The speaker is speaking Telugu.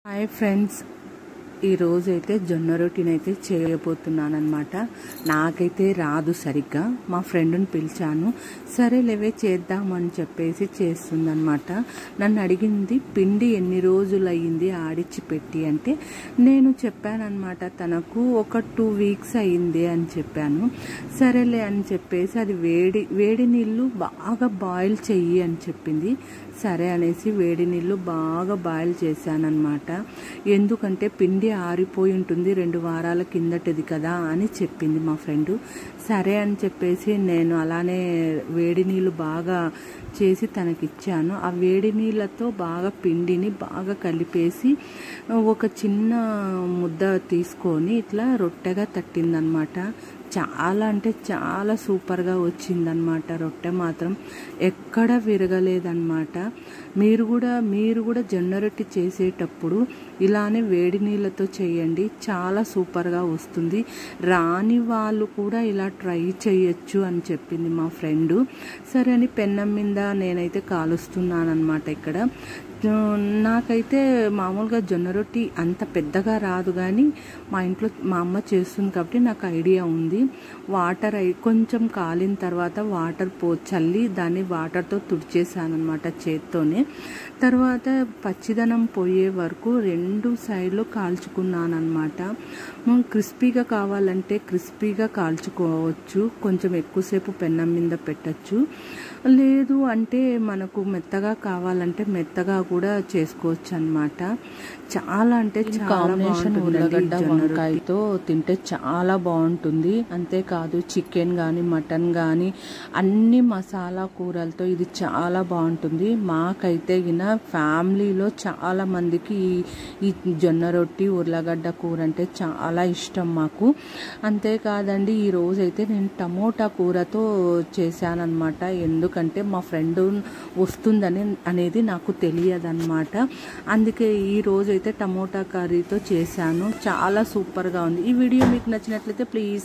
హాయ్ ఫ్రెండ్స్, ఈరోజైతే జొన్న రొట్టెని అయితే చేయబోతున్నాను అనమాట. నాకైతే రాదు సరిగ్గా. మా ఫ్రెండ్ని పిలిచాను, సరే లేవే చేద్దామని చెప్పేసి చేస్తుందనమాట. నన్ను అడిగింది పిండి ఎన్ని రోజులు అయ్యింది ఆడిచ్చి పెట్టి అంటే నేను చెప్పానమాట తనకు ఒక 2 వీక్స్ అయ్యింది అని చెప్పాను. సరేలే అని చెప్పేసి అది వేడి నీళ్ళు బాగా బాయిల్ చెయ్యి అని చెప్పింది. సరే అనేసి వేడి నీళ్ళు బాగా బాయిల్ చేశానమాట. ఎందుకంటే పిండి ఆరిపోయి ఉంటుంది, 2 వారాల కిందటిది కదా అని చెప్పింది మా ఫ్రెండ్. సరే అని చెప్పేసి నేను అలానే వేడి నీళ్ళు బాగా చేసి తనకిచ్చాను. ఆ వేడి నీళ్ళతో బాగా పిండిని బాగా కలిపేసి ఒక చిన్న ముద్ద తీసుకొని ఇట్లా రొట్టెగా తట్టిందనమాట. చాలా అంటే చాలా సూపర్గా వచ్చిందనమాట. రొట్టె మాత్రం ఎక్కడ విరగలేదన్నమాట. మీరు కూడా జొన్న రొట్టె చేసేటప్పుడు ఇలానే వేడి నీళ్ళతో చేయండి, చాలా సూపర్గా వస్తుంది. రాని వాళ్ళు కూడా ఇలా ట్రై చేయొచ్చు అని చెప్పింది మా ఫ్రెండు. సరే అని పెన్నం మీద నేనైతే కాలుస్తున్నాను అనమాట. ఇక్కడ నాకైతే మామూలుగా జొన్న రొట్టె అంత పెద్దగా రాదు, కానీ మా ఇంట్లో మా అమ్మ చేస్తుంది కాబట్టి నాకు ఐడియా ఉంది. వాటర్ కొంచెం కాలిన తర్వాత వాటర్ చల్లి దాన్ని వాటర్తో తుడిచేసాను అనమాట చేత్తోనే. తర్వాత పచ్చిదనం పోయే వరకు 2 సైడ్లు కాల్చుకున్నాను అనమాట. క్రిస్పీగా కావాలంటే క్రిస్పీగా కాల్చుకోవచ్చు, కొంచెం ఎక్కువసేపు పెన్నం మీద పెట్టచ్చు. లేదు అంటే మనకు మెత్తగా కావాలంటే మెత్తగా కూడా చేసుకోవచ్చు అనమాట. చాలా అంటే చాలా బాగుంటుంది. ఉల్లగడ్డ వంకాయతో తింటే చాలా బాగుంటుంది. అంతేకాదు చికెన్ కానీ మటన్ కానీ అన్ని మసాలా కూరలతో ఇది చాలా బాగుంటుంది. మాకైతే ఫ్యామిలీలో చాలా మందికి ఈ జొన్న రొట్టె ఉర్లగడ్డ కూర అంటే చాలా ఇష్టం మాకు. అంతేకాదండి, ఈ రోజైతే నేను టమోటా కూరతో చేశానన్నమాట. ఎందుకంటే మా ఫ్రెండ్ వస్తుందని అనేది నాకు తెలియదన్నమాట. అందుకే ఈ రోజైతే టమోటా కర్రీతో చేశాను. చాలా సూపర్గా ఉంది. ఈ వీడియో మీకు నచ్చినట్లయితే ప్లీజ్